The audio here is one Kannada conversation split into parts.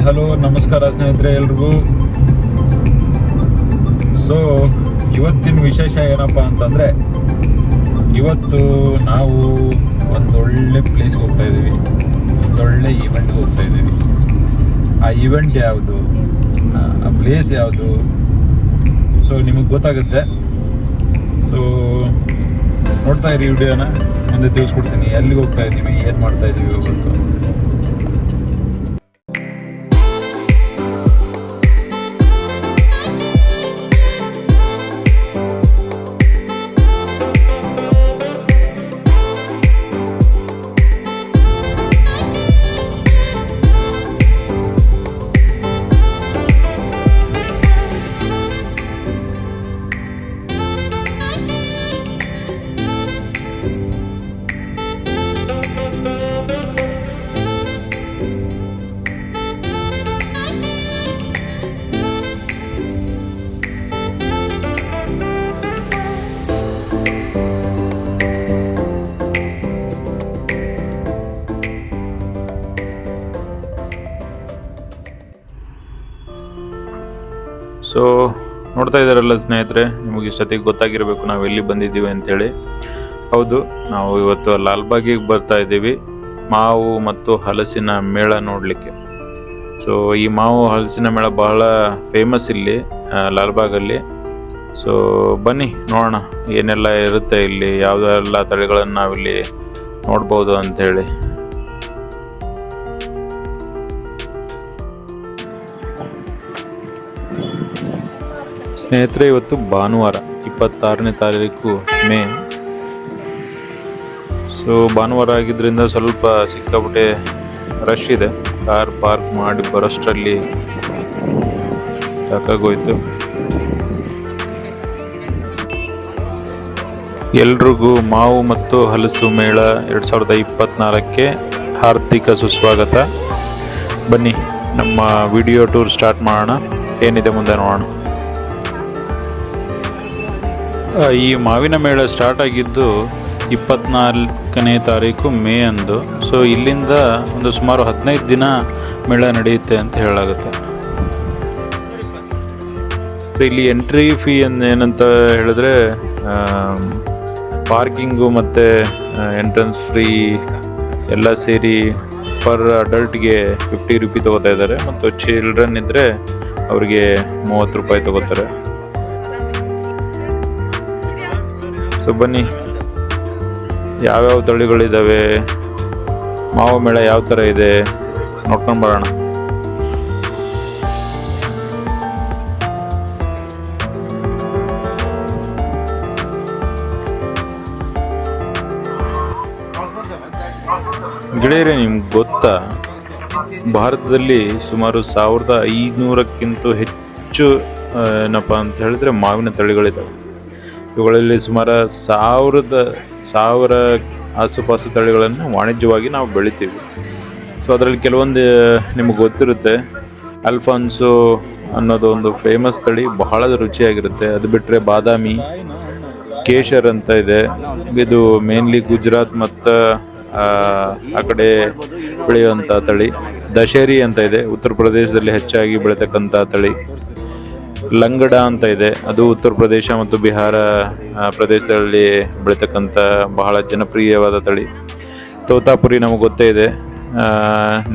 ಹಲೋ ನಮಸ್ಕಾರ ಸ್ನೇಹಿತರೆ ಎಲ್ರಿಗೂ. ಸೊ ಇವತ್ತಿನ ವಿಶೇಷ ಏನಪ್ಪ ಅಂತಂದರೆ, ಇವತ್ತು ನಾವು ಒಂದೊಳ್ಳೆ ಪ್ಲೇಸ್ಗೆ ಹೋಗ್ತಾ ಇದ್ದೀವಿ, ಒಂದೊಳ್ಳೆ ಈವೆಂಟ್ಗೆ ಹೋಗ್ತಾ ಇದ್ದೀವಿ. ಆ ಈವೆಂಟ್ ಯಾವುದು, ಆ ಪ್ಲೇಸ್ ಯಾವುದು, ಸೊ ನಿಮಗೆ ಗೊತ್ತಾಗುತ್ತೆ. ಸೊ ನೋಡ್ತಾ ಇರಿ ವಿಡಿಯೋನ, ಮುಂದೆ ತಿಳಿಸ್ಕೊಡ್ತೀನಿ ಎಲ್ಲಿಗೆ ಹೋಗ್ತಾ ಇದ್ದೀವಿ, ಏನು ಮಾಡ್ತಾ ಇದ್ದೀವಿ ಇವತ್ತು. ಸೊ ನೋಡ್ತಾ ಇದ್ದಾರಲ್ಲ ಸ್ನೇಹಿತರೆ, ನಿಮಗೆ ಇಷ್ಟೊತ್ತಿಗೆ ಗೊತ್ತಾಗಿರಬೇಕು ನಾವು ಎಲ್ಲಿ ಬಂದಿದ್ದೀವಿ ಅಂಥೇಳಿ. ಹೌದು, ನಾವು ಇವತ್ತು ಲಾಲ್ಬಾಗಿಗೆ ಬರ್ತಾ ಇದ್ದೀವಿ ಮಾವು ಮತ್ತು ಹಲಸಿನ ಮೇಳ ನೋಡಲಿಕ್ಕೆ. ಸೊ ಈ ಮಾವು ಹಲಸಿನ ಮೇಳ ಬಹಳ ಫೇಮಸ್ ಇಲ್ಲಿ ಲಾಲ್ಬಾಗಲ್ಲಿ. ಸೊ ಬನ್ನಿ ನೋಡೋಣ ಏನೆಲ್ಲ ಇರುತ್ತೆ ಇಲ್ಲಿ, ಯಾವುದೆಲ್ಲ ತಳಿಗಳನ್ನು ನಾವಿಲ್ಲಿ ನೋಡ್ಬೋದು ಅಂಥೇಳಿ. ಸ್ನೇಹಿತರೆ, ಇವತ್ತು ಭಾನುವಾರ 26ನೇ ತಾರೀಕು ಮೇ. ಸೊ ಭಾನುವಾರ ಆಗಿದ್ದರಿಂದ ಸ್ವಲ್ಪ ಸಿಕ್ಕಾಪಟ್ಟೆ ರಶ್ ಇದೆ. ಕಾರ್ ಪಾರ್ಕ್ ಮಾಡಿ ಬರೋಷ್ಟರಲ್ಲಿ ಸಾಕಾಗೋಯ್ತು. ಎಲ್ರಿಗೂ ಮಾವು ಮತ್ತು ಹಲಸು ಮೇಳ 2024ಕ್ಕೆ ಹಾರ್ದಿಕ ಸುಸ್ವಾಗತ. ಬನ್ನಿ ನಮ್ಮ ವಿಡಿಯೋ ಟೂರ್ ಸ್ಟಾರ್ಟ್ ಮಾಡೋಣ, ಏನಿದೆ ಮುಂದೆ ನೋಡೋಣ. ಈ ಮಾವಿನ ಮೇಳ ಸ್ಟಾರ್ಟ್ ಆಗಿದ್ದು 24ನೇ ತಾರೀಕು ಮೇ ಅಂದು. ಸೊ ಇಲ್ಲಿಂದ ಒಂದು ಸುಮಾರು 15 ದಿನ ಮೇಳ ನಡೆಯುತ್ತೆ ಅಂತ ಹೇಳಲಾಗುತ್ತೆ. ಇಲ್ಲಿ ಎಂಟ್ರಿ ಫೀ ಏನಂತ ಹೇಳಿದ್ರೆ, ಪಾರ್ಕಿಂಗು ಮತ್ತು ಎಂಟ್ರೆನ್ಸ್ ಫ್ರೀ ಎಲ್ಲ ಸೇರಿ ಪರ್ ಅಡಲ್ಟ್ಗೆ 50 ರೂಪಿ ತೊಗೋತಾ ಇದ್ದಾರೆ, ಮತ್ತು ಚಿಲ್ಡ್ರನ್ ಇದ್ದರೆ ಅವರಿಗೆ 30 ರೂಪಾಯಿ ತೊಗೋತಾರೆ. ಸೊ ಬನ್ನಿ, ಯಾವ್ಯಾವ ತಳಿಗಳಿದ್ದಾವೆ, ಮಾವು ಮೇಳ ಯಾವ ಥರ ಇದೆ ನೋಡ್ಕೊಂಡು ಬರೋಣ. ಗೆಳೆಯರೇ, ನಿಮ್ಗೆ ಗೊತ್ತಾ, ಭಾರತದಲ್ಲಿ ಸುಮಾರು 1500ಕ್ಕಿಂತ ಹೆಚ್ಚು ಏನಪ್ಪ ಅಂತ ಹೇಳಿದ್ರೆ ಮಾವಿನ ತಳಿಗಳಿದ್ದಾವೆ. ಇವುಗಳಲ್ಲಿ ಸುಮಾರು 1000 ಆಸುಪಾಸು ತಳಿಗಳನ್ನು ವಾಣಿಜ್ಯವಾಗಿ ನಾವು ಬೆಳಿತೀವಿ. ಸೊ ಅದರಲ್ಲಿ ಕೆಲವೊಂದು ನಿಮಗೆ ಗೊತ್ತಿರುತ್ತೆ. ಅಲ್ಫಾನ್ಸೋ ಅನ್ನೋದು ಒಂದು ಫೇಮಸ್ ತಳಿ, ಬಹಳ ರುಚಿಯಾಗಿರುತ್ತೆ. ಅದು ಬಿಟ್ಟರೆ ಬಾದಾಮಿ, ಕೇಶರ್ ಅಂತ ಇದೆ, ಇದು ಮೇನ್ಲಿ ಗುಜರಾತ್ ಮತ್ತು ಆ ಕಡೆ ಬೆಳೆಯುವಂಥ ತಳಿ. ದಶೇರಿ ಅಂತ ಇದೆ, ಉತ್ತರ ಪ್ರದೇಶದಲ್ಲಿ ಹೆಚ್ಚಾಗಿ ಬೆಳೀತಕ್ಕಂಥ ತಳಿ. ಲಂಗಡ ಅಂತ ಇದೆ, ಅದು ಉತ್ತರ ಪ್ರದೇಶ ಮತ್ತು ಬಿಹಾರ ಪ್ರದೇಶದಲ್ಲಿ ಬೆಳೀತಕ್ಕಂಥ ಬಹಳ ಜನಪ್ರಿಯವಾದ ತಳಿ. ತೋತಾಪುರಿ ನಮಗೆ ಗೊತ್ತೇ ಇದೆ.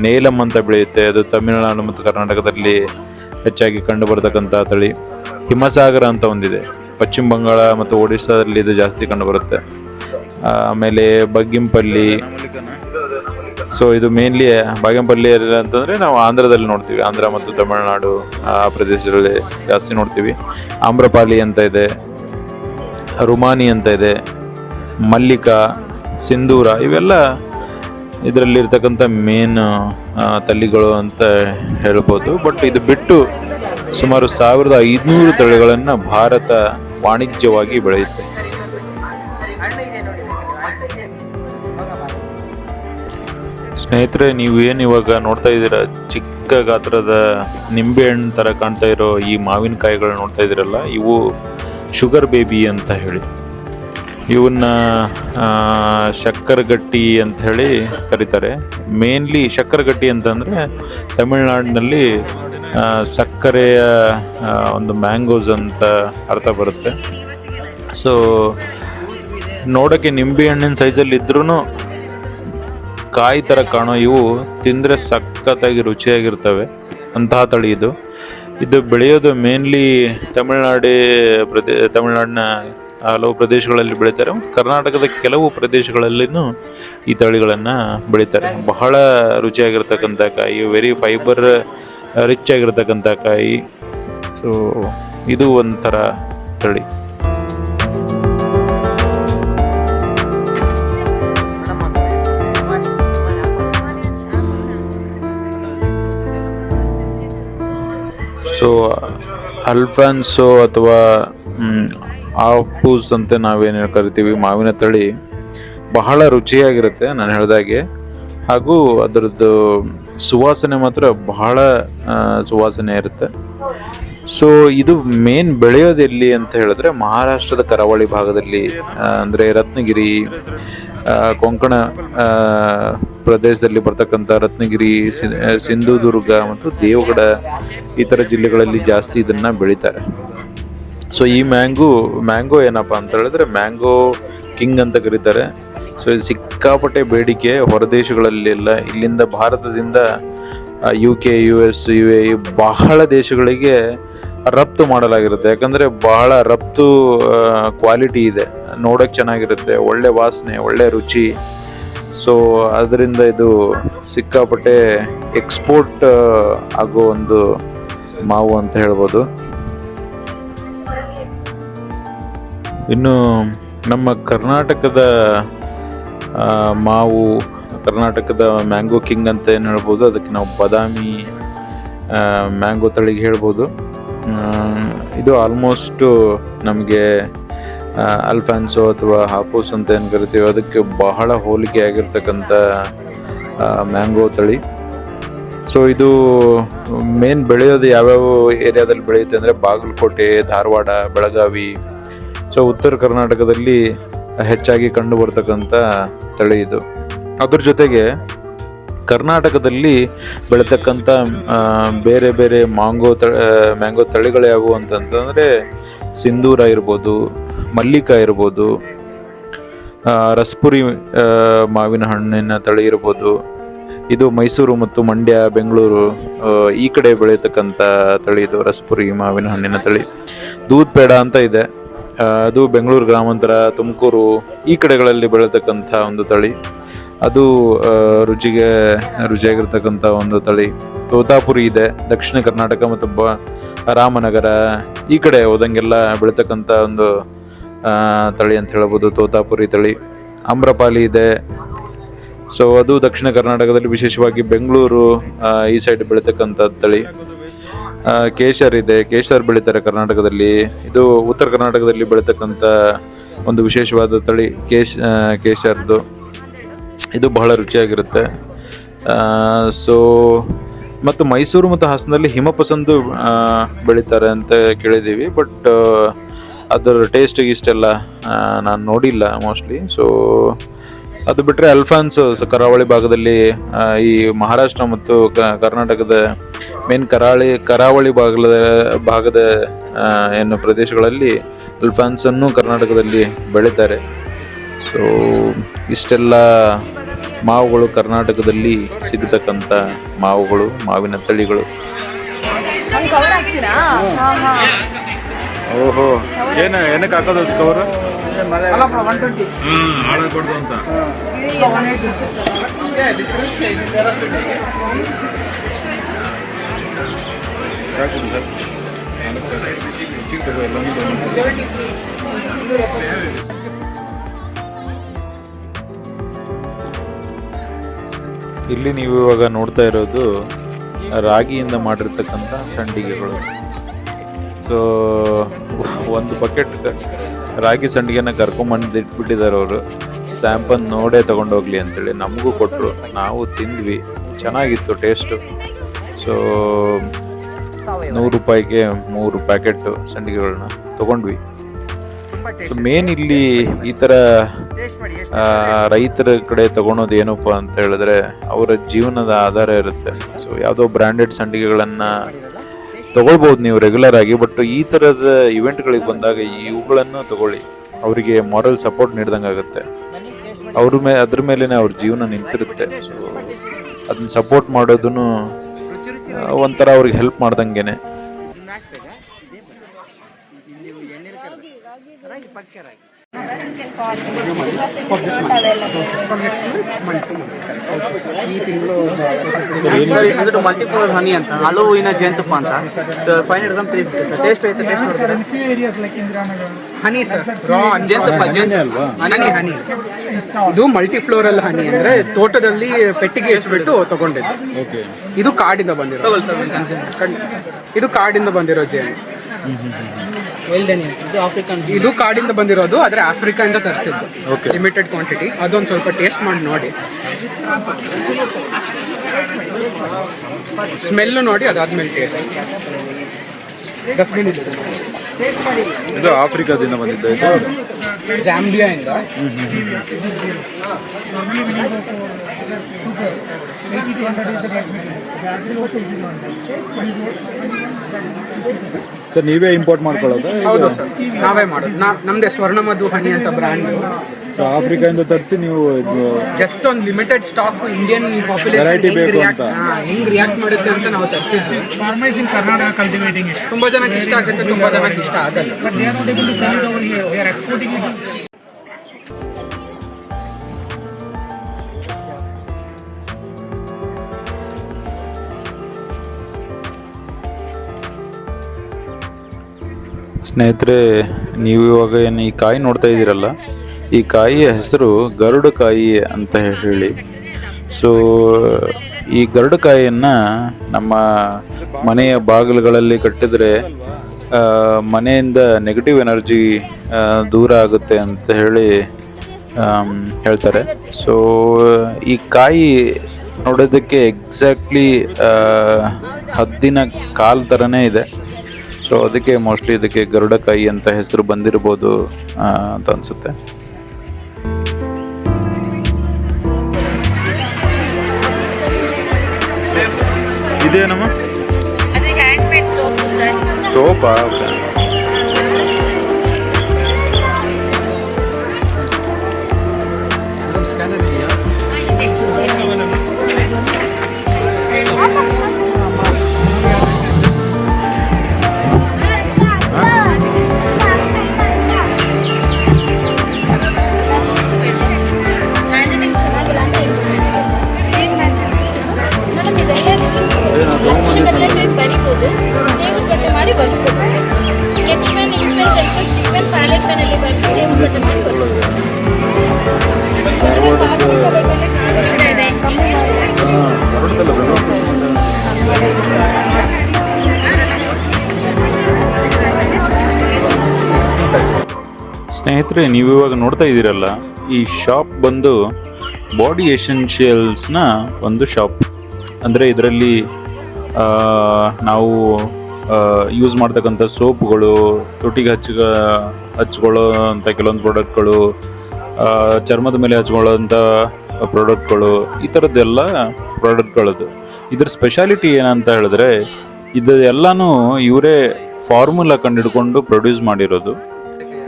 ನೇಲಂ ಅಂತ ಬೆಳೆಯುತ್ತೆ, ಅದು ತಮಿಳುನಾಡು ಮತ್ತು ಕರ್ನಾಟಕದಲ್ಲಿ ಹೆಚ್ಚಾಗಿ ಕಂಡು ಬರತಕ್ಕಂಥ ತಳಿ. ಹಿಮಸಾಗರ ಅಂತ ಒಂದಿದೆ, ಪಶ್ಚಿಮ ಬಂಗಾಳ ಮತ್ತು ಒಡಿಸ್ಸಾದಲ್ಲಿ ಇದು ಜಾಸ್ತಿ ಕಂಡು ಬರುತ್ತೆ. ಆಮೇಲೆ ಬಗ್ಗಿಂಪಲ್ಲಿ. ಸೊ ಇದು ಮೇನ್ಲಿ ಬಾಗೇಪಲ್ಲಿ ಅಂತಂದರೆ ನಾವು ಆಂಧ್ರದಲ್ಲಿ ನೋಡ್ತೀವಿ, ಆಂಧ್ರ ಮತ್ತು ತಮಿಳುನಾಡು ಆ ಪ್ರದೇಶದಲ್ಲಿ ಜಾಸ್ತಿ ನೋಡ್ತೀವಿ. ಆಮ್ರಪಾಲಿ ಅಂತ ಇದೆ, ರುಮಾನಿ ಅಂತ ಇದೆ, ಮಲ್ಲಿಕಾ, ಸಿಂಧೂರ, ಇವೆಲ್ಲ ಇದರಲ್ಲಿರ್ತಕ್ಕಂಥ ಮೇನ್ ತಳಿಗಳು ಅಂತ ಹೇಳ್ಬೋದು. ಬಟ್ ಇದು ಬಿಟ್ಟು ಸುಮಾರು 1500 ತಳಿಗಳನ್ನು ಭಾರತ ವಾಣಿಜ್ಯವಾಗಿ ಬೆಳೆಯುತ್ತೆ. ಸ್ನೇಹಿತರೆ, ನೀವು ಏನು ಇವಾಗ ನೋಡ್ತಾ ಇದ್ದೀರಾ, ಚಿಕ್ಕ ಗಾತ್ರದ ನಿಂಬೆಹಣ್ಣು ಥರ ಕಾಣ್ತಾ ಇರೋ ಈ ಮಾವಿನಕಾಯಿಗಳು ನೋಡ್ತಾ ಇದ್ದೀರಲ್ಲ, ಇವು ಶುಗರ್ ಬೇಬಿ ಅಂತ ಹೇಳಿ. ಇವನ್ನ ಶಕ್ಕರಗಟ್ಟಿ ಅಂತ ಹೇಳಿ ಕರೀತಾರೆ. ಮೇನ್ಲಿ ಶಕ್ಕರಗಟ್ಟಿ ಅಂತಂದರೆ ತಮಿಳ್ನಾಡಿನಲ್ಲಿ ಸಕ್ಕರೆಯ ಒಂದು ಮ್ಯಾಂಗೋಸ್ ಅಂತ ಅರ್ಥ ಬರುತ್ತೆ. ಸೊ ನೋಡೋಕ್ಕೆ ನಿಂಬೆ ಹಣ್ಣಿನ ಸೈಜಲ್ಲಿ ಇದ್ರೂ ಕಾಯಿ ಥರ ಕಾಣೋ ಇವು ತಿಂದರೆ ಸಖತ್ತಾಗಿ ರುಚಿಯಾಗಿರ್ತವೆ. ಅಂತಹ ತಳಿ ಇದು ಬೆಳೆಯೋದು ಮೇನ್ಲಿ ತಮಿಳ್ನಾಡಿನ ಹಲವು ಪ್ರದೇಶಗಳಲ್ಲಿ ಬೆಳೀತಾರೆ ಮತ್ತು ಕರ್ನಾಟಕದ ಕೆಲವು ಪ್ರದೇಶಗಳಲ್ಲಿನೂ ಈ ತಳಿಗಳನ್ನು ಬೆಳೀತಾರೆ. ಬಹಳ ರುಚಿಯಾಗಿರ್ತಕ್ಕಂಥ ಕಾಯಿ, ವೆರಿ ಫೈಬರ್ ರಿಚ್ ಆಗಿರ್ತಕ್ಕಂಥ ಕಾಯಿ. ಸೊ ಇದು ಒಂಥರ ತಳಿ. ಸೊ ಅಲ್ಫಾನ್ಸೋ ಅಥವಾ ಆಪೂಸ್ ಅಂತ ನಾವೇನು ಕರಿತೀವಿ, ಮಾವಿನ ತಳಿ ಬಹಳ ರುಚಿಯಾಗಿರುತ್ತೆ ನಾನು ಹೇಳಿದಾಗೆ. ಹಾಗೂ ಅದರದ್ದು ಸುವಾಸನೆ ಮಾತ್ರ ಬಹಳ ಸುವಾಸನೆ ಇರುತ್ತೆ. ಸೊ ಇದು ಮೇನ್ ಬೆಳೆಯೋದೆಲ್ಲಿ ಅಂತ ಹೇಳಿದ್ರೆ ಮಹಾರಾಷ್ಟ್ರದ ಕರಾವಳಿ ಭಾಗದಲ್ಲಿ, ಅಂದರೆ ರತ್ನಗಿರಿ, ಕೊಂಕಣ ಪ್ರದೇಶದಲ್ಲಿ ಬರ್ತಕ್ಕಂಥ ರತ್ನಗಿರಿ, ಸಿಂಧುದುರ್ಗ ಮತ್ತು ದೇವಗಢ ಈ ಥರ ಜಿಲ್ಲೆಗಳಲ್ಲಿ ಜಾಸ್ತಿ ಇದನ್ನು ಬೆಳೀತಾರೆ. ಸೊ ಈ ಮ್ಯಾಂಗೋ ಏನಪ್ಪ ಅಂತ ಹೇಳಿದ್ರೆ ಮ್ಯಾಂಗೋ ಕಿಂಗ್ ಅಂತ ಕರೀತಾರೆ. ಸೊ ಇದು ಸಿಕ್ಕಾಪಟ್ಟೆ ಬೇಡಿಕೆ ಹೊರದೇಶಗಳಲ್ಲೆಲ್ಲ. ಇಲ್ಲಿಂದ ಭಾರತದಿಂದ UK, US, UAE ಬಹಳ ದೇಶಗಳಿಗೆ ರಫ್ತು ಮಾಡಲಾಗಿರುತ್ತೆ. ಯಾಕಂದರೆ ಬಹಳ ರಫ್ತು ಕ್ವಾಲಿಟಿ ಇದೆ, ನೋಡೋಕ್ಕೆ ಚೆನ್ನಾಗಿರುತ್ತೆ, ಒಳ್ಳೆ ವಾಸನೆ, ಒಳ್ಳೆ ರುಚಿ. ಸೊ ಅದರಿಂದ ಇದು ಸಿಕ್ಕಾಪಟ್ಟೆ ಎಕ್ಸ್ಪೋರ್ಟ್ ಆಗೋ ಒಂದು ಮಾವು ಅಂತ ಹೇಳ್ಬೋದು. ಇನ್ನು ನಮ್ಮ ಕರ್ನಾಟಕದ ಮಾವು, ಕರ್ನಾಟಕದ ಮ್ಯಾಂಗೋ ಕಿಂಗ್ ಅಂತ ಏನು ಹೇಳ್ಬೋದು, ಅದಕ್ಕೆ ನಾವು ಬಾದಾಮಿ ಮ್ಯಾಂಗೋ ತಳಿಗೆ ಹೇಳ್ಬೋದು. ಇದು ಆಲ್ಮೋಸ್ಟು ನಮಗೆ ಅಲ್ಫಾನ್ಸೋ ಅಥವಾ ಹಾಪೂಸ್ ಅಂತ ಏನು ಕರಿತೀವಿ ಅದಕ್ಕೆ ಬಹಳ ಹೋಲಿಕೆ ಆಗಿರ್ತಕ್ಕಂಥ ಮ್ಯಾಂಗೋ ತಳಿ. ಸೊ ಇದು ಮೇನ್ ಬೆಳೆಯೋದು ಯಾವ್ಯಾವ ಏರಿಯಾದಲ್ಲಿ ಬೆಳೆಯುತ್ತೆ ಅಂದರೆ ಬಾಗಲಕೋಟೆ, ಧಾರವಾಡ, ಬೆಳಗಾವಿ. ಸೊ ಉತ್ತರ ಕರ್ನಾಟಕದಲ್ಲಿ ಹೆಚ್ಚಾಗಿ ಕಂಡು ಬರ್ತಕ್ಕಂಥ ತಳಿ ಇದು. ಅದ್ರ ಜೊತೆಗೆ ಕರ್ನಾಟಕದಲ್ಲಿ ಬೆಳೀತಕ್ಕಂಥ ಬೇರೆ ಬೇರೆ ಮ್ಯಾಂಗೋ ತಳಿಗಳು ಯಾವುವು ಅಂತಂತಂದರೆ ಸಿಂಧೂರ ಇರ್ಬೋದು, ಮಲ್ಲಿಕಾ ಇರ್ಬೋದು, ರಸ್ಪುರಿ ಮಾವಿನ ಹಣ್ಣಿನ ತಳಿ ಇರ್ಬೋದು. ಇದು ಮೈಸೂರು ಮತ್ತು ಮಂಡ್ಯ, ಬೆಂಗಳೂರು ಈ ಕಡೆ ಬೆಳೆಯತಕ್ಕಂಥ ತಳಿ ಇದು ರಸ್ಪುರಿ ಮಾವಿನ ಹಣ್ಣಿನ ತಳಿ. ದೂದ್ ಪೇಡ ಅಂತ ಇದೆ, ಅದು ಬೆಂಗಳೂರು ಗ್ರಾಮಾಂತರ, ತುಮಕೂರು ಈ ಕಡೆಗಳಲ್ಲಿ ಬೆಳೆತಕ್ಕಂಥ ಒಂದು ತಳಿ. ಅದು ರುಚಿಯಾಗಿರ್ತಕ್ಕಂಥ ಒಂದು ತಳಿ. ತೋತಾಪುರಿ ಇದೆ, ದಕ್ಷಿಣ ಕರ್ನಾಟಕ ಮತ್ತು ರಾಮನಗರ ಈ ಕಡೆ ಹೋದಂಗೆಲ್ಲ ಬೆಳೀತಕ್ಕಂಥ ಒಂದು ತಳಿ ಅಂತ ಹೇಳ್ಬೋದು, ತೋತಾಪುರಿ ತಳಿ. ಆಮ್ರಪಾಲಿ ಇದೆ. ಸೊ ಅದು ದಕ್ಷಿಣ ಕರ್ನಾಟಕದಲ್ಲಿ, ವಿಶೇಷವಾಗಿ ಬೆಂಗಳೂರು ಈ ಸೈಡ್ ಬೆಳೀತಕ್ಕಂಥ ತಳಿ. ಕೇಶರ್ ಇದೆ, ಕೇಶರ್ ಬೆಳೀತಾರೆ ಕರ್ನಾಟಕದಲ್ಲಿ. ಇದು ಉತ್ತರ ಕರ್ನಾಟಕದಲ್ಲಿ ಬೆಳೀತಕ್ಕಂಥ ಒಂದು ವಿಶೇಷವಾದ ತಳಿ ಕೇಶರ್ದು. ಇದು ಬಹಳ ರುಚಿಯಾಗಿರುತ್ತೆ. ಸೊ ಮತ್ತು ಮೈಸೂರು ಮತ್ತು ಹಾಸನದಲ್ಲಿ ಹಿಮಪಸಂದು ಬೆಳೀತಾರೆ ಅಂತ ಕೇಳಿದ್ದೀವಿ. ಬಟ್ ಅದರ ಟೇಸ್ಟ್ ಇಷ್ಟೆಲ್ಲ ನಾನು ನೋಡಿಲ್ಲ ಮೋಸ್ಟ್ಲಿ. ಸೊ ಅದು ಬಿಟ್ಟರೆ ಅಲ್ಫಾನ್ಸೋ ಕರಾವಳಿ ಭಾಗದಲ್ಲಿ, ಈ ಮಹಾರಾಷ್ಟ್ರ ಮತ್ತು ಕರ್ನಾಟಕದ ಮೇನ್ ಕರಾವಳಿ ಭಾಗದ ಏನು ಪ್ರದೇಶಗಳಲ್ಲಿ ಅಲ್ಫಾನ್ಸನ್ನು ಕರ್ನಾಟಕದಲ್ಲಿ ಬೆಳೀತಾರೆ. ಸೊ ಇಷ್ಟೆಲ್ಲ ಮಾವುಗಳು ಕರ್ನಾಟಕದಲ್ಲಿ ಸಿಗತಕ್ಕಂಥ ಮಾವುಗಳು, ಮಾವಿನ ತಳಿಗಳು. ಓಹೋ, ಏನಕ್ಕೆ ಹಾಕೋದು ಕವರು? ಹಾಳಾಗ್ಬಾರ್ದು ಅಂತ. ಇಲ್ಲಿ ನೀವು ಇವಾಗ ನೋಡ್ತಾ ಇರೋದು ರಾಗಿಯಿಂದ ಮಾಡಿರ್ತಕ್ಕಂಥ ಸಂಡಿಗೆಗಳು. ಸೊ ಒಂದು ಬಕೆಟ್ ರಾಗಿ ಸಂಡಿಗೆನ ಕರ್ಕೊಂಬಂದು ಇಟ್ಬಿಟ್ಟಿದ್ದಾರೆ ಅವರು. ಸ್ಯಾಂಪಲ್ ನೋಡೇ ತೊಗೊಂಡೋಗ್ಲಿ ಅಂತೇಳಿ ನಮಗೂ ಕೊಟ್ಟರು, ನಾವು ತಿಂದ್ವಿ, ಚೆನ್ನಾಗಿತ್ತು ಟೇಸ್ಟು. ಸೊ 100 ರೂಪಾಯಿಗೆ 3 ಪ್ಯಾಕೆಟ್ ಸಂಡಿಗೆಗಳನ್ನ ತೊಗೊಂಡ್ವಿ. ಮೇನ್ ಇಲ್ಲಿ ಈ ಥರ ರೈತರ ಕಡೆ ತಗೊಳೋದು ಏನಪ್ಪ ಅಂತ ಹೇಳಿದ್ರೆ ಅವರ ಜೀವನದ ಆಧಾರ ಇರುತ್ತೆ. ಸೊ ಯಾವುದೋ ಬ್ರ್ಯಾಂಡೆಡ್ ಸಂಡಿಗೆಗಳನ್ನು ತಗೊಳ್ಬೋದು ನೀವು ರೆಗ್ಯುಲರ್ ಆಗಿ, ಬಟ್ ಈ ಥರದ ಇವೆಂಟ್ಗಳಿಗೆ ಬಂದಾಗ ಇವುಗಳನ್ನು ತಗೊಳ್ಳಿ, ಅವರಿಗೆ ಮಾರಲ್ ಸಪೋರ್ಟ್ ನೀಡ್ದಂಗೆ ಆಗುತ್ತೆ. ಅದ್ರ ಮೇಲೇ ಅವ್ರ ಜೀವನ ನಿಂತಿರುತ್ತೆ. ಸೊ ಅದನ್ನ ಸಪೋರ್ಟ್ ಮಾಡೋದೂ ಒಂಥರ ಅವ್ರಿಗೆ ಹೆಲ್ಪ್ ಮಾಡ್ದಂಗೆನೆ. ಈ ತಿಂಗಳು ಮಲ್ಟಿಪಲ್ ಹನಿ ಅಂತ ಹಲುವಿನ ಜೇನುತುಪ್ಪ ಅಂತ 500 ಗ್ರಾಮ್ 350 ಸರ್. ಟೇಸ್ಟ್ ಐತೆ, ಟೇಸ್ಟ್ ಹನಿ ಸರ್, ಜೇನುತುಪ್ಪ ಹನಿ. ಇದು ಮಲ್ಟಿಫ್ಲೋರಲ್ ಹನಿ ಅಂದ್ರೆ ತೋಟದಲ್ಲಿ ಪೆಟ್ಟಿಗೆ ಇಟ್ಬಿಟ್ಟು ತಗೊಂಡಿದ್ದು. ಇದು ಕಾಡಿಂದ ಬಂದಿರೋ ಜೇನು. ಇದು ಕಾಡಿಂದ ಬಂದಿರೋದು, ಆದ್ರೆ ಆಫ್ರಿಕಾದಿಂದ ತರಿಸಿದ್ದು, ಲಿಮಿಟೆಡ್ ಕ್ವಾಂಟಿಟಿ. ಅದೊಂದು ಸ್ವಲ್ಪ ಟೇಸ್ಟ್ ಮಾಡಿ ನೋಡಿ, ಸ್ಮೆಲ್ ನೋಡಿ, ಅದಾದ್ಮೇಲೆ ಟೇಸ್ಟ್. ಇದು ಆಫ್ರಿಕಾದಿಂದ ಬಂದಿದ್ದೆ, ಜಾಂಬಿಯಾ ಇಂದ. ಸರ್ ನೀವೇ ಇಂಪೋರ್ಟ್ ಮಾಡ್ಕೊಳ್ಳೋದಾ? ಹೌದು ಸರ್, ನಾವೇ ಮಾಡೋದು. ನಮ್ದೇ ಸ್ವರ್ಣಮಧು ಹನಿ ಅಂತ ಬ್ರ್ಯಾಂಡ್. ಸೊ ಆಫ್ರಿಕಾದಿಂದ ತರಿಸಿ ನೀವು ಜಸ್ಟ್ ಒಂದು ಲಿಮಿಟೆಡ್ ಸ್ಟಾಕ್ ಇಂಡಿಯನ್ ಪಾಪ್ಯುಲೇಷನ್ ಹೆಂಗ್ ರಿಯಾಕ್ಟ್ ಮಾಡುತ್ತೆ ಅಂತ ನಾವು ತರಿಸಿದ್ವಿ. ತುಂಬಾ ಜನಕ್ಕೆ ಇಷ್ಟ ಆಗುತ್ತೆ, ತುಂಬಾ ಜನಕ್ಕೆ ಇಷ್ಟ ಆಗಲ್ಲ. ಸ್ನೇಹಿತರೆ, ನೀವು ಇವಾಗ ಏನು ಈ ಕಾಯಿ ನೋಡ್ತಾ ಇದ್ದೀರಲ್ಲ, ಈ ಕಾಯಿಯ ಹೆಸರು ಗರುಡಕಾಯಿ ಅಂತ ಹೇಳಿ. ಸೊ ಈ ಗರುಡಕಾಯಿಯನ್ನು ನಮ್ಮ ಮನೆಯ ಬಾಗಿಲುಗಳಲ್ಲಿ ಕಟ್ಟಿದರೆ ಮನೆಯಿಂದ ನೆಗೆಟಿವ್ ಎನರ್ಜಿ ದೂರ ಆಗುತ್ತೆ ಅಂತ ಹೇಳಿ ಹೇಳ್ತಾರೆ. ಸೊ ಈ ಕಾಯಿ ನೋಡೋದಕ್ಕೆ ಎಕ್ಸಾಕ್ಟ್ಲಿ ಹದ್ದಿನ ಕಾಲ್ ಥರನೇ ಇದೆ. ಸೊ ಅದಕ್ಕೆ ಮೋಸ್ಟ್ಲಿ ಇದಕ್ಕೆ ಗರುಡಕಾಯಿ ಅಂತ ಹೆಸರು ಬಂದಿರ್ಬೋದು ಅಂತ ಅನ್ಸುತ್ತೆ. ಇದೇನಮ್ಮ? ಸೋಪಾ? ಬರಿಬೋದು, ದೇವ್ರ ಪಟ್ಟ ಮಾಡಿ ಬರ್ಸ್ಕೋಬೋದು. Sketch pen, ink pen, gel pen, stick pen, palette ಪೆನ್ನಲ್ಲಿ ಬರೆದು ದೇವ್ರ ಪಟ್ಟ ಮಾಡಿ ಬರ್ಸ್ಕೋಬೋದು. ಸ್ನೇಹಿತರೆ, ನೀವು ಇವಾಗ ನೋಡ್ತಾ ಇದ್ದೀರಲ್ಲ, ಈ ಶಾಪ್ ಬಂದು ಬಾಡಿ ಎಸೆನ್ಷಿಯಲ್ಸ್ನ ಒಂದು ಶಾಪ್. ಅಂದರೆ ಇದರಲ್ಲಿ ನಾವು ಯೂಸ್ ಮಾಡ್ತಕ್ಕಂಥ ಸೋಪ್ಗಳು, ತೊಟ್ಟಿಗೆ ಹಚ್ಕೊಳ್ಳೋ ಅಂಥ ಕೆಲವೊಂದು ಪ್ರಾಡಕ್ಟ್ಗಳು, ಚರ್ಮದ ಮೇಲೆ ಹಚ್ಕೊಳ್ಳೋಂಥ ಪ್ರಾಡಕ್ಟ್ಗಳು, ಈ ಥರದ್ದೆಲ್ಲ ಪ್ರಾಡಕ್ಟ್ಗಳದು. ಇದ್ರ ಸ್ಪೆಷಾಲಿಟಿ ಏನಂತ ಹೇಳಿದ್ರೆ, ಇದು ಎಲ್ಲನೂ ಇವರೇ ಫಾರ್ಮುಲಾ ಕಂಡುಹಿಡ್ಕೊಂಡು ಪ್ರೊಡ್ಯೂಸ್ ಮಾಡಿರೋದು.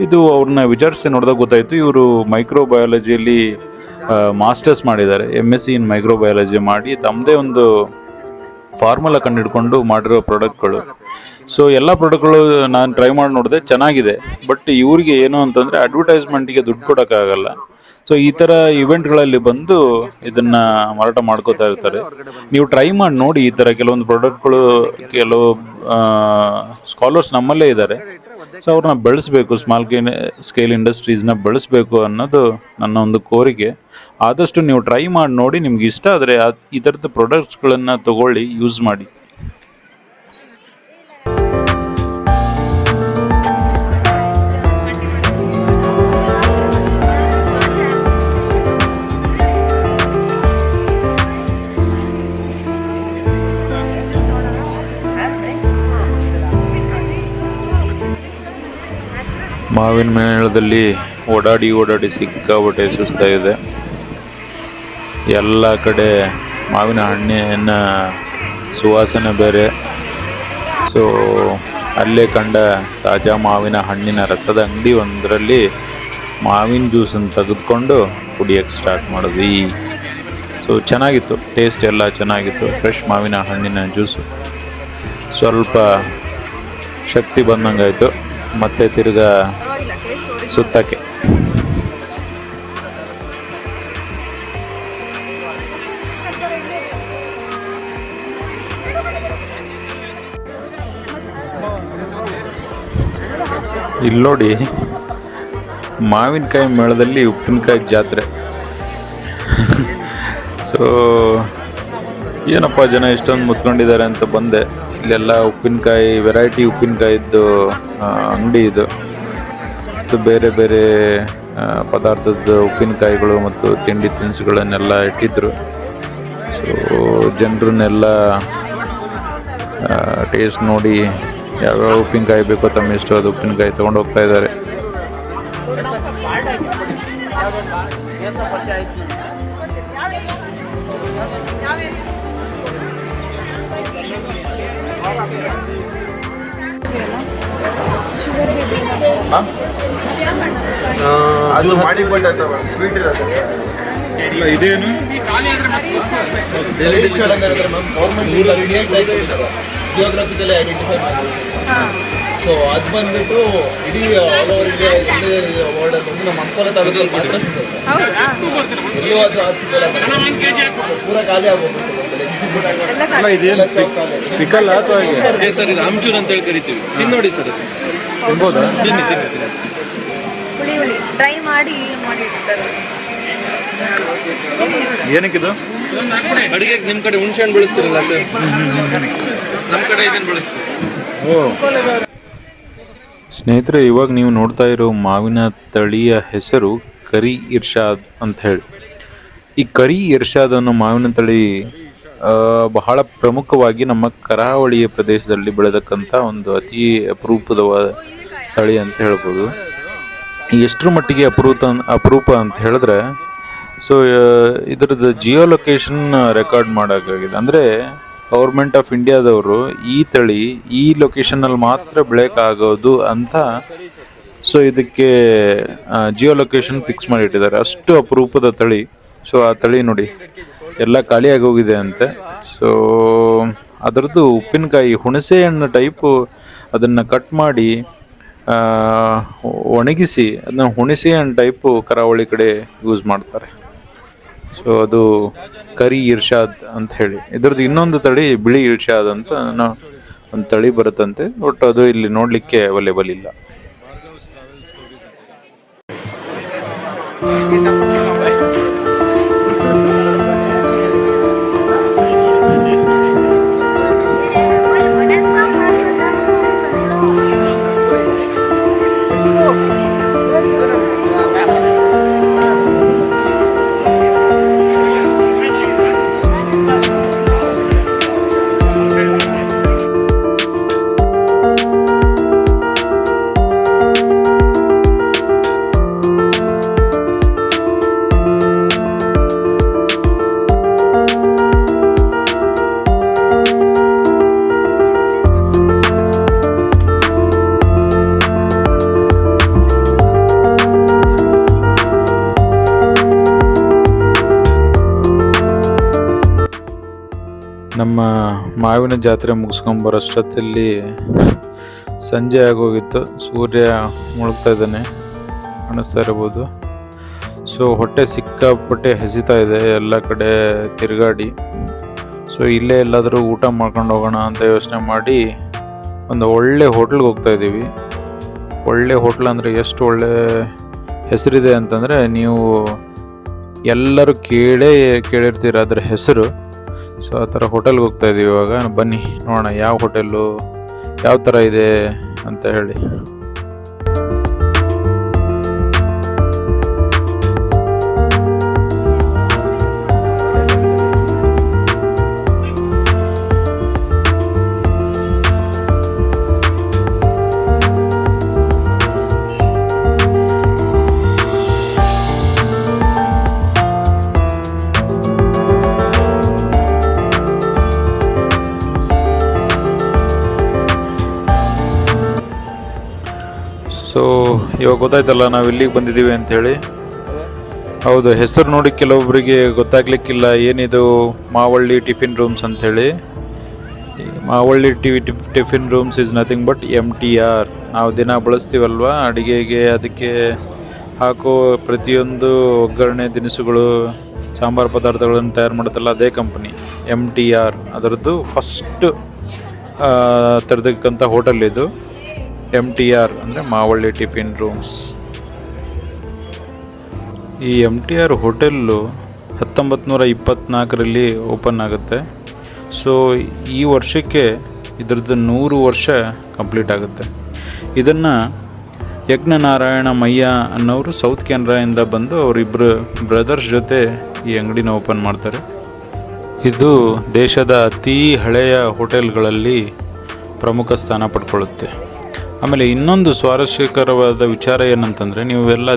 ಇದು ಅವ್ರನ್ನ ವಿಚಾರಿಸಿ ನೋಡಿದಾಗ ಗೊತ್ತಾಯಿತು, ಇವರು ಮೈಕ್ರೋಬಯಾಲಜಿಯಲ್ಲಿ ಮಾಸ್ಟರ್ಸ್ ಮಾಡಿದ್ದಾರೆ, MSc ಇನ್ ಮೈಕ್ರೋಬಯಾಲಜಿ ಮಾಡಿ ತಮ್ಮದೇ ಒಂದು ಫಾರ್ಮುಲಾ ಕಂಡುಹಿಡ್ಕೊಂಡು ಮಾಡಿರೋ ಪ್ರಾಡಕ್ಟ್ಗಳು. ಸೊ ಎಲ್ಲ ಪ್ರಾಡಕ್ಟ್ಗಳು ನಾನು ಟ್ರೈ ಮಾಡಿ ನೋಡಿದೆ, ಚೆನ್ನಾಗಿದೆ. ಬಟ್ ಇವ್ರಿಗೆ ಏನು ಅಂತಂದರೆ ಅಡ್ವರ್ಟೈಸ್ಮೆಂಟಿಗೆ ದುಡ್ಡು ಕೊಡೋಕ್ಕಾಗಲ್ಲ. ಸೊ ಈ ಥರ ಇವೆಂಟ್ಗಳಲ್ಲಿ ಬಂದು ಇದನ್ನು ಮಾರಾಟ ಮಾಡ್ಕೋತಾ ಇರ್ತಾರೆ. ನೀವು ಟ್ರೈ ಮಾಡಿ ನೋಡಿ, ಈ ಥರ ಕೆಲವೊಂದು ಪ್ರಾಡಕ್ಟ್ಗಳು, ಕೆಲವು ಸ್ಕಾಲರ್ಸ್ ನಮ್ಮಲ್ಲೇ ಇದ್ದಾರೆ. ಸೊ ಅವ್ರನ್ನ ಬೆಳೆಸಬೇಕು, ಸ್ಕೇಲ್ ಇಂಡಸ್ಟ್ರೀಸ್ನ ಬೆಳೆಸಬೇಕು ಅನ್ನೋದು ನನ್ನ ಒಂದು ಕೋರಿಕೆ. ಆದಷ್ಟು ನೀವು ಟ್ರೈ ಮಾಡಿ ನೋಡಿ, ನಿಮ್ಗೆ ಇಷ್ಟ ಆದರೆ ಈ ಥರದ ಪ್ರಾಡಕ್ಟ್ಸ್ಗಳನ್ನು ತಗೊಳ್ಳಿ, ಯೂಸ್ ಮಾಡಿ. ಮಾವಿನ ಮೇಳದಲ್ಲಿ ಓಡಾಡಿ ಓಡಾಡಿ ಸಿಕ್ಕಾಪಟ್ಟೆ ಸುಸ್ತಾಗಿದೆ. ಎಲ್ಲ ಕಡೆ ಮಾವಿನ ಹಣ್ಣಿನ ಸುವಾಸನೆ ಬೇರೆ. ಸೊ ಅಲ್ಲೇ ಕಂಡ ತಾಜಾ ಮಾವಿನ ಹಣ್ಣಿನ ರಸದ ಅಂಗಡಿ ಒಂದರಲ್ಲಿ ಮಾವಿನ ಜ್ಯೂಸನ್ನು ತೆಗೆದುಕೊಂಡು ಕುಡಿಯೋಕ್ಕೆ ಸ್ಟಾರ್ಟ್ ಮಾಡಿದ್ವಿ. ಸೊ ಚೆನ್ನಾಗಿತ್ತು, ಟೇಸ್ಟ್ ಎಲ್ಲ ಚೆನ್ನಾಗಿತ್ತು. ಫ್ರೆಶ್ ಮಾವಿನ ಹಣ್ಣಿನ ಜ್ಯೂಸು. ಸ್ವಲ್ಪ ಶಕ್ತಿ ಬಂದಂಗಾಯಿತು. ಮತ್ತೆ ತಿರ್ಗಾ ಸುತ್ತಕ್ಕೆ. ಇಲ್ಲಿ ನೋಡಿ, ಮಾವಿನಕಾಯಿ ಮೇಳದಲ್ಲಿ ಉಪ್ಪಿನಕಾಯಿ ಜಾತ್ರೆ. ಸೊ ಏನಪ್ಪ ಜನ ಇಷ್ಟೊಂದು ಮುತ್ಕೊಂಡಿದ್ದಾರೆ ಅಂತ ಬಂದೆ. ಇಲ್ಲೆಲ್ಲ ಉಪ್ಪಿನಕಾಯಿ, ವೆರೈಟಿ ಉಪ್ಪಿನಕಾಯಿದ್ದು ಅಂಗಡಿ ಇದು. ಸೊ ಬೇರೆ ಬೇರೆ ಪದಾರ್ಥದ ಉಪ್ಪಿನಕಾಯಿಗಳು ಮತ್ತು ತಿಂಡಿ ತಿನಿಸುಗಳನ್ನೆಲ್ಲ ಇಟ್ಟಿದ್ರು. ಸೊ ಜನರನ್ನೆಲ್ಲ ಟೇಸ್ಟ್ ನೋಡಿ ಯಾವ್ಯಾವ ಉಪ್ಪಿನಕಾಯಿ ಬೇಕೋ ತಮ್ಮ ಇಷ್ಟವಾದ ಉಪ್ಪಿನಕಾಯಿ ತೊಗೊಂಡು ಹೋಗ್ತಾ ಇದ್ದಾರೆ. ಅದು ಮಾಡಿ ಸ್ವೀಟ್ ಇರುತ್ತೆ. ಇದೇನು ಜಿಯೋಗ್ರಫಿಕಲಿ ಐಡೆಂಟಿಫೈ ಮಾಡ್ತೀವಿ. ಸೊ ಅದು ಬಂದ್ಬಿಟ್ಟು ಇಡೀ ಆಲ್ ಓವರ್ ಇಂಡಿಯಾ ವರ್ಲ್ಡ್ ಅಲ್ಲಿ ನಮ್ಮ ಅಂಕೋಲ ತಾಲೂಕಲ್ಲಿ ಮಾತ್ರ ಸಿಗುತ್ತೆ. ಎಲ್ಲೂ ಅದು ಸಿಗಲ್ಲ, ಪೂರ ಖಾಲಿ ಆಗೋಗ್ಬಿಟ್ಟು. ಇದೇನು ಪಿಕಲ್ ಅಥವಾ ಹೇಗೆ? ಸರ್ ಇದು ಆಮ್ಚೂರ್ ಅಂತ ಹೇಳಿ ಕರಿತೀವಿ. ತಿನ್ನೋಡಿ ಸರ್, ತಿನ್ಬೋದಾ? ತಿನ್ನಿ ತಿನ್ನಿ ತಿನ್ನಿ. ಹುಳಿ ಹುಳಿ ಡ್ರೈ ಮಾಡಿ ಮಾಡಿರ್ತಾರೆ. ಏನಕ್ಕಿದು? ಅಡುಗೆಗೆ ನಿಮ್ಮ ಕಡೆ ಹುಣಸೆ ಹಣ್ಣು ಬೆಳೆಸ್ತೀರಲ್ಲ ಸರ್, ನಮ್ಮ ಕಡೆ ಇದನ್ನು ಬೆಳೆಸ್ತೀವಿ. ಸ್ನೇಹಿತರೆ, ಇವಾಗ ನೀವು ನೋಡ್ತಾ ಇರೋ ಮಾವಿನ ತಳಿಯ ಹೆಸರು ಕರಿ ಇರ್ಷಾದ್ ಅಂತ ಹೇಳಿ. ಈ ಕರಿ ಇರ್ಷಾದ್ ಅನ್ನೋ ಮಾವಿನ ತಳಿ ಬಹಳ ಪ್ರಮುಖವಾಗಿ ನಮ್ಮ ಕರಾವಳಿಯ ಪ್ರದೇಶದಲ್ಲಿ ಬೆಳೆದಕ್ಕಂಥ ಒಂದು ಅತಿ ಅಪರೂಪದ ತಳಿ ಅಂತ ಹೇಳ್ಬೋದು. ಎಷ್ಟರ ಮಟ್ಟಿಗೆ ಅಪರೂಪ ಅಂತ ಹೇಳಿದ್ರೆ, ಸೊ ಇದ್ರದ್ದು ಜಿಯೋ ಲೊಕೇಶನ್ ರೆಕಾರ್ಡ್ ಮಾಡೋಕ್ಕಾಗಿದೆ. ಅಂದರೆ ಗೌರ್ಮೆಂಟ್ ಆಫ್ ಇಂಡಿಯಾದವರು ಈ ತಳಿ ಈ ಲೊಕೇಶನಲ್ಲಿ ಮಾತ್ರ ಬೆಳೆಯೋಕ್ಕಾಗೋದು ಅಂತ ಸೊ ಇದಕ್ಕೆ ಜಿಯೋ ಲೊಕೇಶನ್ ಫಿಕ್ಸ್ ಮಾಡಿಟ್ಟಿದ್ದಾರೆ. ಅಷ್ಟು ಅಪರೂಪದ ತಳಿ. ಸೊ ಆ ತಳಿ ನೋಡಿ ಎಲ್ಲ ಖಾಲಿಯಾಗಿ ಹೋಗಿದೆ ಅಂತೆ. ಸೊ ಅದರದ್ದು ಉಪ್ಪಿನಕಾಯಿ ಹುಣಸೆ ಹಣ್ಣು ಟೈಪು ಅದನ್ನು ಕಟ್ ಮಾಡಿ ಒಣಗಿಸಿ ಅದನ್ನ ಹುಣಸೆ ಹಣ್ಣು ಟೈಪು ಕರಾವಳಿ ಕಡೆ ಯೂಸ್ ಮಾಡ್ತಾರೆ. ಸೊ ಅದು ಕರಿ ಇರ್ಷಾದ್ ಅಂತ ಹೇಳಿ. ಇದ್ರದ್ದು ಇನ್ನೊಂದು ತಳಿ ಬಿಳಿ ಇರ್ಷಾದ್ ಅಂತ ಒಂದು ತಳಿ ಬರುತ್ತಂತೆ. ಒಟ್ಟು ಅದು ಇಲ್ಲಿ ನೋಡಲಿಕ್ಕೆ ಅವೈಲೇಬಲ್ ಇಲ್ಲ. ನಮ್ಮ ಮಾವಿನ ಜಾತ್ರೆ ಮುಗಿಸ್ಕೊಂಬರೋಷ್ಟೊತ್ತಲ್ಲಿ ಸಂಜೆ ಆಗೋಗಿತ್ತು. ಸೂರ್ಯ ಮುಳುಗ್ತಾ ಇದ್ದಾನೆ, ಕಾಣಿಸ್ತಾ ಇರ್ಬೋದು. ಸೊ ಹೊಟ್ಟೆ ಸಿಕ್ಕಾಪಟ್ಟೆ ಹಸಿತಾ ಇದೆ ಎಲ್ಲ ಕಡೆ ತಿರುಗಾಡಿ. ಸೊ ಇಲ್ಲೇ ಎಲ್ಲಾದರೂ ಊಟ ಮಾಡ್ಕೊಂಡು ಹೋಗೋಣ ಅಂತ ಯೋಚನೆ ಮಾಡಿ ಒಂದು ಒಳ್ಳೆ ಹೋಟ್ಲಿಗೆ ಹೋಗ್ತಾ ಇದ್ದೀವಿ. ಒಳ್ಳೆ ಹೋಟ್ಲ್ ಅಂದರೆ ಎಷ್ಟು ಒಳ್ಳೆ ಹೆಸರಿದೆ ಅಂತಂದರೆ ನೀವು ಎಲ್ಲರೂ ಕೇಳಿರ್ತೀರ ಅದರ ಹೆಸರು. ಸೊ ಆ ಥರ ಹೋಟೆಲ್ಗೆ ಹೋಗ್ತಾ ಇದ್ದೀವಿ ಇವಾಗ. ಬನ್ನಿ ನೋಡೋಣ ಯಾವ ಹೋಟೆಲ್ಲು ಯಾವ ಥರ ಇದೆ ಅಂತ ಹೇಳಿ. ಇವಾಗ ಗೊತ್ತಾಯ್ತಲ್ಲ ನಾವು ಇಲ್ಲಿಗೆ ಬಂದಿದ್ದೀವಿ ಅಂಥೇಳಿ. ಹೌದು, ಹೆಸರು ನೋಡಿ ಕೆಲವೊಬ್ಬರಿಗೆ ಗೊತ್ತಾಗ್ಲಿಕ್ಕಿಲ್ಲ ಏನಿದು ಮಾವಳ್ಳಿ ಟಿಫಿನ್ ರೂಮ್ಸ್ ಅಂಥೇಳಿ. Mavalli tiffin rooms is nothing but MTR. ನಾವು ದಿನ ಬಳಸ್ತೀವಲ್ವ ಅಡುಗೆಗೆ, ಅದಕ್ಕೆ ಹಾಕೋ ಪ್ರತಿಯೊಂದು ಒಗ್ಗರಣೆ ದಿನಸುಗಳು, ಸಾಂಬಾರು ಪದಾರ್ಥಗಳನ್ನು ತಯಾರು ಮಾಡುತ್ತಲ್ಲ ಅದೇ ಕಂಪನಿ MTR. ಅದರದ್ದು ಫಸ್ಟ್ ತೆರೆದಕ್ಕಂಥ ಹೋಟೆಲ್ ಇದು MTR ಅಂದರೆ ಮಾವಳ್ಳಿ ಟಿಫಿನ್ ರೂಮ್ಸ್. ಈ MTR ಹೋಟೆಲ್ಲು 1924ರಲ್ಲಿ ಓಪನ್ ಆಗುತ್ತೆ. ಸೊ ಈ ವರ್ಷಕ್ಕೆ ಇದರದ್ದು 100 ವರ್ಷ ಕಂಪ್ಲೀಟ್ ಆಗುತ್ತೆ. ಇದನ್ನು ಯಜ್ಞನಾರಾಯಣ ಮಯ್ಯ ಅನ್ನೋರು ಸೌತ್ ಕೆನರಾಯಿಂದ ಬಂದು ಅವರಿಬ್ಬರು ಬ್ರದರ್ಸ್ ಜೊತೆ ಈ ಅಂಗಡಿನ ಓಪನ್ ಮಾಡ್ತಾರೆ. ಇದು ದೇಶದ ಅತಿ ಹಳೆಯ ಹೋಟೆಲ್ಗಳಲ್ಲಿ ಪ್ರಮುಖ ಸ್ಥಾನ ಪಡ್ಕೊಳ್ಳುತ್ತೆ. ಆಮೇಲೆ ಇನ್ನೊಂದು ಸ್ವಾರಸ್ಯಕರವಾದ ವಿಚಾರ ಏನಂತಂದರೆ, ನೀವೆಲ್ಲ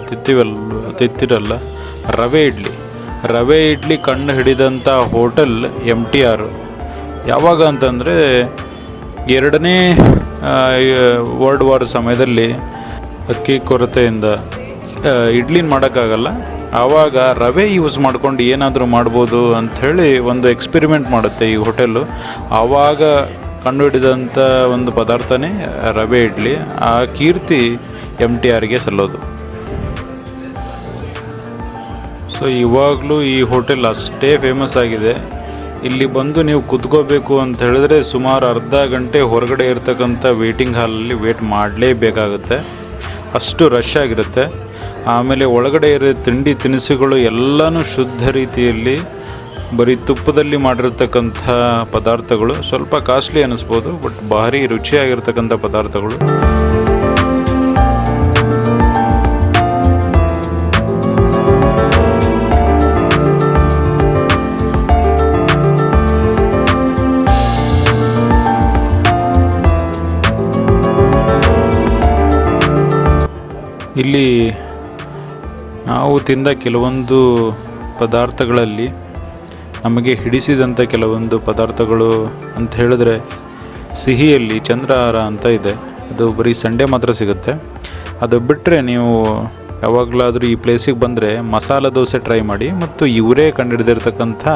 ತಿತ್ತಿರಲ್ಲ ರವೆ ಇಡ್ಲಿ ಕಂಡು ಹಿಡಿದಂಥ ಹೋಟೆಲ್ MTR. ಯಾವಾಗ ಅಂತಂದರೆ 2ನೇ ವರ್ಲ್ಡ್ ವಾರ್ ಸಮಯದಲ್ಲಿ ಅಕ್ಕಿ ಕೊರತೆಯಿಂದ ಇಡ್ಲಿನ ಮಾಡೋಕ್ಕಾಗಲ್ಲ, ಆವಾಗ ರವೆ ಯೂಸ್ ಮಾಡ್ಕೊಂಡು ಏನಾದರೂ ಮಾಡ್ಬೋದು ಅಂಥೇಳಿ ಒಂದು ಎಕ್ಸ್ಪೆರಿಮೆಂಟ್ ಮಾಡುತ್ತೆ ಈ ಹೋಟೆಲ್ಲು. ಆವಾಗ ಕಂಡುಹಿಡಿದಂಥ ಒಂದು ಪದಾರ್ಥನೇ ರವೆ ಇಡ್ಲಿ. ಆ ಕೀರ್ತಿ MTRಗೆ ಸಲ್ಲೋದು. ಸೊ ಇವಾಗಲೂ ಈ ಹೋಟೆಲ್ ಅಷ್ಟೇ ಫೇಮಸ್ ಆಗಿದೆ. ಇಲ್ಲಿ ಬಂದು ನೀವು ಕುತ್ಕೋಬೇಕು ಅಂತ ಹೇಳಿದ್ರೆ ಸುಮಾರು ಅರ್ಧ ಗಂಟೆ ಹೊರಗಡೆ ಇರ್ತಕ್ಕಂಥ ವೇಟಿಂಗ್ ಹಾಲಲ್ಲಿ ವೇಟ್ ಮಾಡಲೇಬೇಕಾಗುತ್ತೆ, ಅಷ್ಟು ರಶ್ ಆಗಿರುತ್ತೆ. ಆಮೇಲೆ ಒಳಗಡೆ ಇರೋ ತಿಂಡಿ ತಿನಿಸುಗಳು ಎಲ್ಲನೂ ಶುದ್ಧ ರೀತಿಯಲ್ಲಿ ಬರೀ ತುಪ್ಪದಲ್ಲಿ ಮಾಡಿರ್ತಕ್ಕಂಥ ಪದಾರ್ಥಗಳು. ಸ್ವಲ್ಪ ಕಾಸ್ಟ್ಲಿ ಅನ್ನಿಸ್ಬೋದು, ಬಟ್ ಭಾರಿ ರುಚಿಯಾಗಿರ್ತಕ್ಕಂಥ ಪದಾರ್ಥಗಳು. ಇಲ್ಲಿ ನಾವು ತಿಂದ ಕೆಲವೊಂದು ಪದಾರ್ಥಗಳಲ್ಲಿ ನಮಗೆ ಹಿಡಿಸಿದಂಥ ಕೆಲವೊಂದು ಪದಾರ್ಥಗಳು ಅಂತ ಹೇಳಿದ್ರೆ, ಸಿಹಿಯಲ್ಲಿ ಚಂದ್ರಹಾರ ಅಂತ ಇದೆ. ಅದು ಬರೀ ಸಂಡೇ ಮಾತ್ರ ಸಿಗುತ್ತೆ. ಅದು ಬಿಟ್ಟರೆ ನೀವು ಯಾವಾಗಲಾದರೂ ಈ ಪ್ಲೇಸಿಗೆ ಬಂದರೆ ಮಸಾಲೆ ದೋಸೆ ಟ್ರೈ ಮಾಡಿ, ಮತ್ತು ಇವರೇ ಕಂಡುಹಿಡಿದಿರ್ತಕ್ಕಂಥ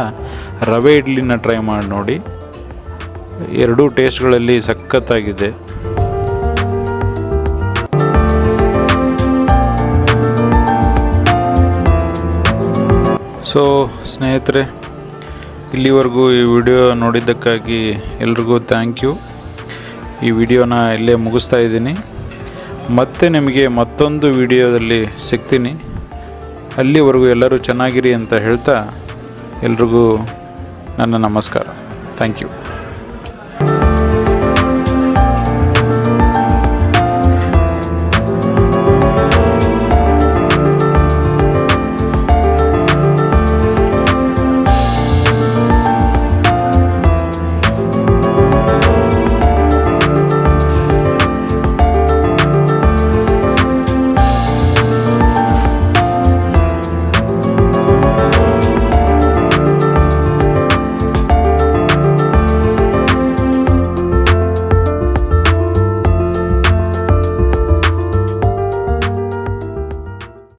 ರವೆ ಇಡ್ಲಿನ ಟ್ರೈ ಮಾಡಿ ನೋಡಿ. ಎರಡೂ ಟೇಸ್ಟ್ಗಳಲ್ಲಿ ಸಖತ್ತಾಗಿದೆ. ಸೊ ಸ್ನೇಹಿತರೆ, ಇಲ್ಲಿವರೆಗೂ ಈ ವಿಡಿಯೋ ನೋಡಿದ್ದಕ್ಕಾಗಿ ಎಲ್ರಿಗೂ ಥ್ಯಾಂಕ್ ಯು. ಈ ವಿಡಿಯೋನ ಇಲ್ಲೇ ಮುಗಿಸ್ತಾ ಇದ್ದೀನಿ. ಮತ್ತೆ ನಿಮಗೆ ಮತ್ತೊಂದು ವಿಡಿಯೋದಲ್ಲಿ ಸಿಗ್ತೀನಿ. ಅಲ್ಲಿವರೆಗೂ ಎಲ್ಲರೂ ಚೆನ್ನಾಗಿರಿ ಅಂತ ಹೇಳ್ತಾ ಎಲ್ರಿಗೂ ನನ್ನ ನಮಸ್ಕಾರ. Thank you.